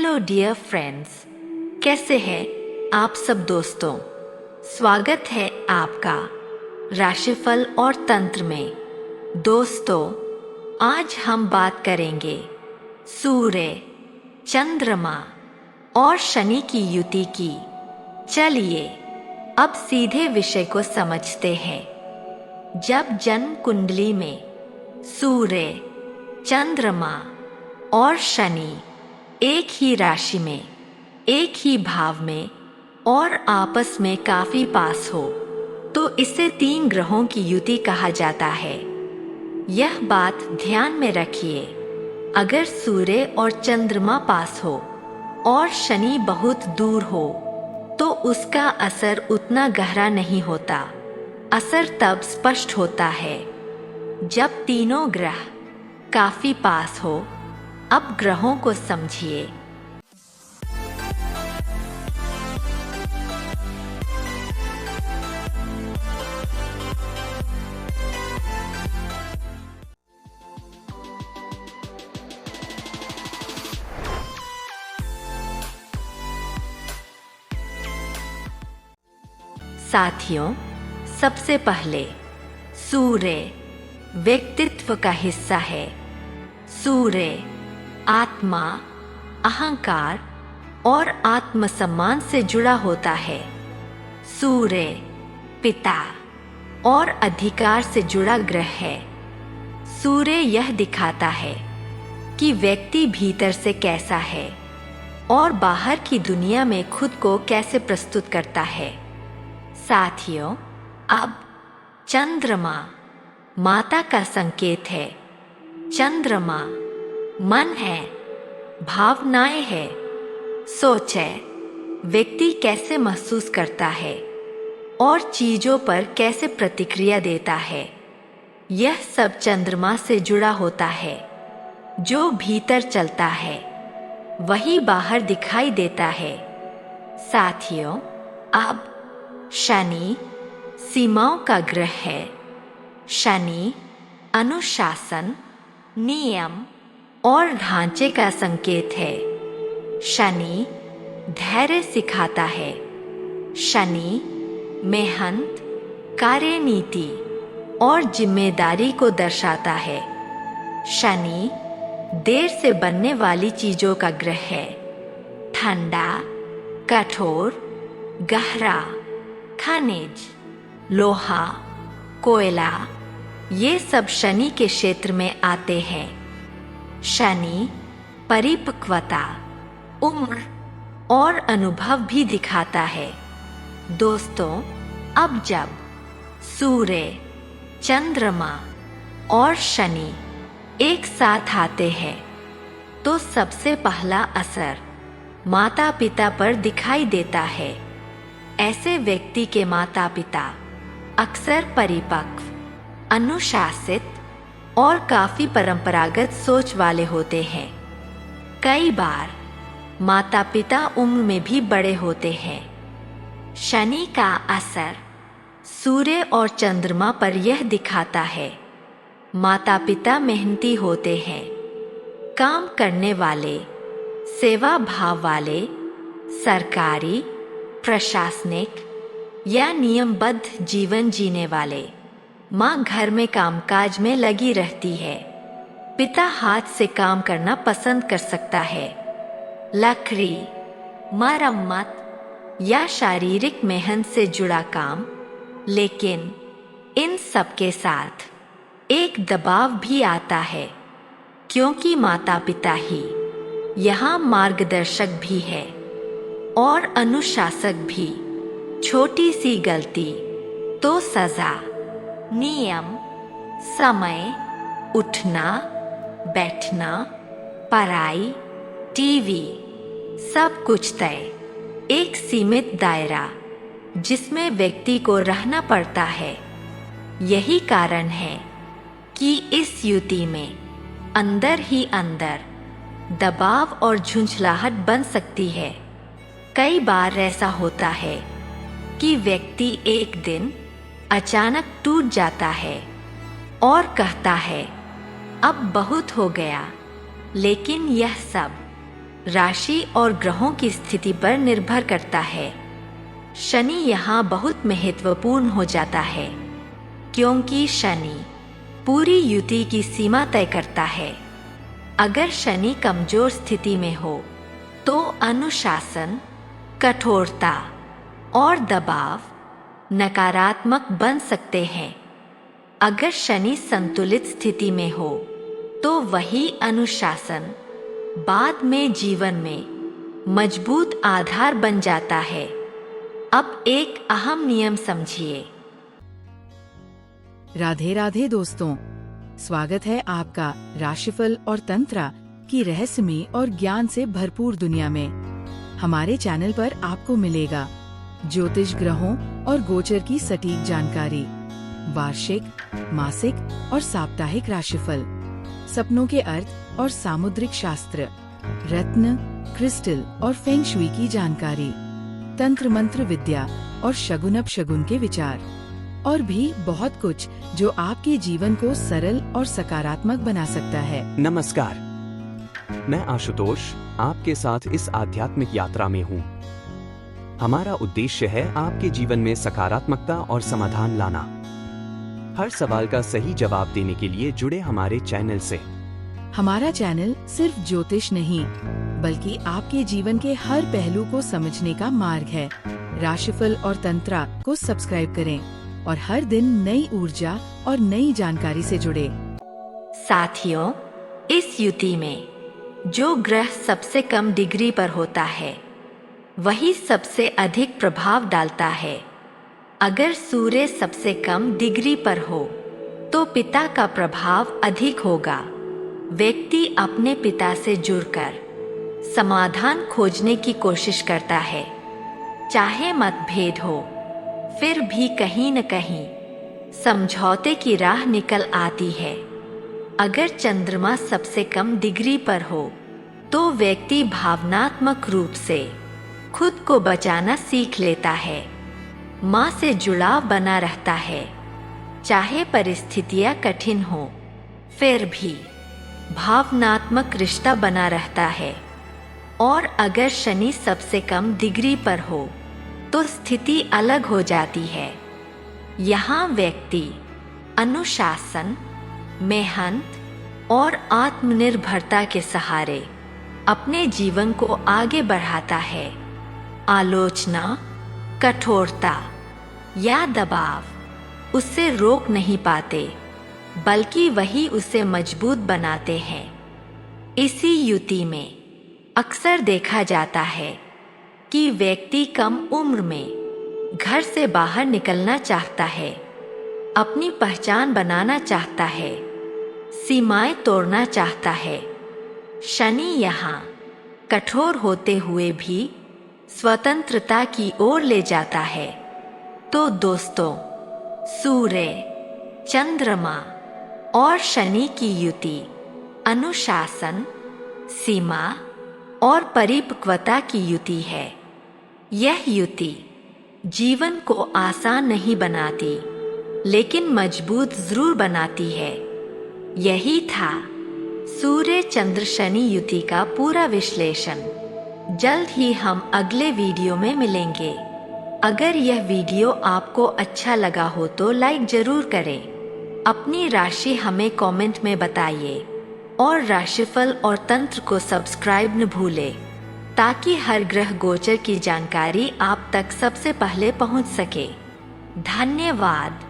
Hello dear friends, कैसे हैं आप सब दोस्तों। स्वागत है आपका राशिफल और तंत्र में। दोस्तों, आज हम बात करेंगे सूर्य, चंद्रमा और शनि की युति की। चलिए अब सीधे विषय को समझते हैं। जब जन्म कुंडली में सूर्य, चंद्रमा और शनि एक ही राशि में, एक ही भाव में और आपस में काफी पास हो, तो इसे 3 ग्रहों की युति कहा जाता है। यह बात ध्यान में रखिए, अगर सूर्य और चंद्रमा पास हो और शनि बहुत दूर हो तो उसका असर उतना गहरा नहीं होता। असर तब स्पष्ट होता है जब तीनों ग्रह काफी पास हो। अब ग्रहों को समझिए। साथियों, सबसे पहले सूर्य व्यक्तित्व का हिस्सा है। सूर्य आत्मा, अहंकार और आत्मसम्मान से जुड़ा होता है। सूर्य पिता और अधिकार से जुड़ा ग्रह है। सूर्य यह दिखाता है कि व्यक्ति भीतर से कैसा है और बाहर की दुनिया में खुद को कैसे प्रस्तुत करता है। साथियों, अब चंद्रमा माता का संकेत है। चंद्रमा मन है, भावनाएं है, सोच है, व्यक्ति कैसे महसूस करता है और चीजों पर कैसे प्रतिक्रिया देता है। यह सब चंद्रमा से जुड़ा होता है। जो भीतर चलता है वही बाहर दिखाई देता है। साथियों, अब शनि सीमाओं का ग्रह है। शनि अनुशासन, नियम और ढांचे का संकेत है। शनि धैर्य सिखाता है। शनि मेहनत, कार्यनीति और जिम्मेदारी को दर्शाता है। शनि देर से बनने वाली चीजों का ग्रह है। ठंडा, कठोर, गहरा, खनिज, लोहा, कोयला, ये सब शनि के क्षेत्र में आते हैं। शनि परिपक्वता, उम्र और अनुभव भी दिखाता है। दोस्तों, अब जब सूर्य, चंद्रमा और शनि एक साथ आते हैं तो सबसे पहला असर माता पिता पर दिखाई देता है। ऐसे व्यक्ति के माता पिता अक्सर परिपक्व, अनुशासित और काफी परंपरागत सोच वाले होते हैं। कई बार माता पिता उम्र में भी बड़े होते हैं। शनि का असर सूर्य और चंद्रमा पर यह दिखाता है। माता पिता मेहनती होते हैं, काम करने वाले, सेवा भाव वाले, सरकारी, प्रशासनिक या नियमबद्ध जीवन जीने वाले। माँ घर में कामकाज में लगी रहती है। पिता हाथ से काम करना पसंद कर सकता है। लकड़ी, मरम्मत या शारीरिक मेहनत से जुड़ा काम। लेकिन इन सब के साथ एक दबाव भी आता है, क्योंकि माता पिता ही यहाँ मार्गदर्शक भी है और अनुशासक भी। छोटी सी गलती तो सजा। नियम, समय, उठना, बैठना, पढ़ाई, टीवी, सब कुछ तय। एक सीमित दायरा जिसमें व्यक्ति को रहना पड़ता है। यही कारण है कि इस युति में अंदर ही अंदर दबाव और झुंझलाहट बन सकती है। कई बार ऐसा होता है कि व्यक्ति एक दिन अचानक टूट जाता है और कहता है अब बहुत हो गया। लेकिन यह सब राशि और ग्रहों की स्थिति पर निर्भर करता है। शनि यहाँ बहुत महत्वपूर्ण हो जाता है, क्योंकि शनि पूरी युति की सीमा तय करता है। अगर शनि कमजोर स्थिति में हो तो अनुशासन, कठोरता और दबाव नकारात्मक बन सकते हैं। अगर शनि संतुलित स्थिति में हो तो वही अनुशासन बाद में जीवन में मजबूत आधार बन जाता है। अब एक अहम नियम समझिए। राधे राधे दोस्तों, स्वागत है आपका राशिफल और तंत्र की रहस्यमय और ज्ञान से भरपूर दुनिया में। हमारे चैनल पर आपको मिलेगा ज्योतिष, ग्रहों और गोचर की सटीक जानकारी, वार्षिक, मासिक और साप्ताहिक राशिफल, सपनों के अर्थ और सामुद्रिक शास्त्र, रत्न, क्रिस्टल और फेंग शुई की जानकारी, तंत्र मंत्र विद्या और शगुन अपशगुन के विचार, और भी बहुत कुछ जो आपके जीवन को सरल और सकारात्मक बना सकता है। नमस्कार, मैं आशुतोष आपके साथ इस आध्यात्मिक यात्रा में हूँ। हमारा उद्देश्य है आपके जीवन में सकारात्मकता और समाधान लाना। हर सवाल का सही जवाब देने के लिए जुड़े हमारे चैनल से। हमारा चैनल सिर्फ ज्योतिष नहीं, बल्कि आपके जीवन के हर पहलू को समझने का मार्ग है। राशिफल और तंत्र को सब्सक्राइब करें और हर दिन नई ऊर्जा और नई जानकारी से जुड़े। साथियों, इस युति में जो ग्रह सबसे कम डिग्री पर होता है वही सबसे अधिक प्रभाव डालता है। अगर सूर्य सबसे कम डिग्री पर हो तो पिता का प्रभाव अधिक होगा। व्यक्ति अपने पिता से जुड़कर समाधान खोजने की कोशिश करता है, चाहे मतभेद हो, फिर भी कहीं न कहीं समझौते की राह निकल आती है। अगर चंद्रमा सबसे कम डिग्री पर हो तो व्यक्ति भावनात्मक रूप से खुद को बचाना सीख लेता है। माँ से जुड़ाव बना रहता है, चाहे परिस्थितियाँ कठिन हो, फिर भी भावनात्मक रिश्ता बना रहता है। और अगर शनि सबसे कम डिग्री पर हो तो स्थिति अलग हो जाती है। यहाँ व्यक्ति अनुशासन, मेहनत और आत्मनिर्भरता के सहारे अपने जीवन को आगे बढ़ाता है। आलोचना, कठोरता या दबाव उसे रोक नहीं पाते, बल्कि वही उसे मजबूत बनाते हैं। इसी युति में अक्सर देखा जाता है कि व्यक्ति कम उम्र में घर से बाहर निकलना चाहता है, अपनी पहचान बनाना चाहता है, सीमाएं तोड़ना चाहता है। शनि यहाँ कठोर होते हुए भी स्वतंत्रता की ओर ले जाता है। तो दोस्तों, सूर्य, चंद्रमा और शनि की युति अनुशासन, सीमा और परिपक्वता की युति है। यह युति जीवन को आसान नहीं बनाती, लेकिन मजबूत जरूर बनाती है। यही था सूर्य चंद्र शनि युति का पूरा विश्लेषण। जल्द ही हम अगले वीडियो में मिलेंगे। अगर यह वीडियो आपको अच्छा लगा हो तो लाइक जरूर करें। अपनी राशि हमें कमेंट में बताइए और राशिफल और तंत्र को सब्सक्राइब न भूलें, ताकि हर ग्रह गोचर की जानकारी आप तक सबसे पहले पहुंच सके। धन्यवाद।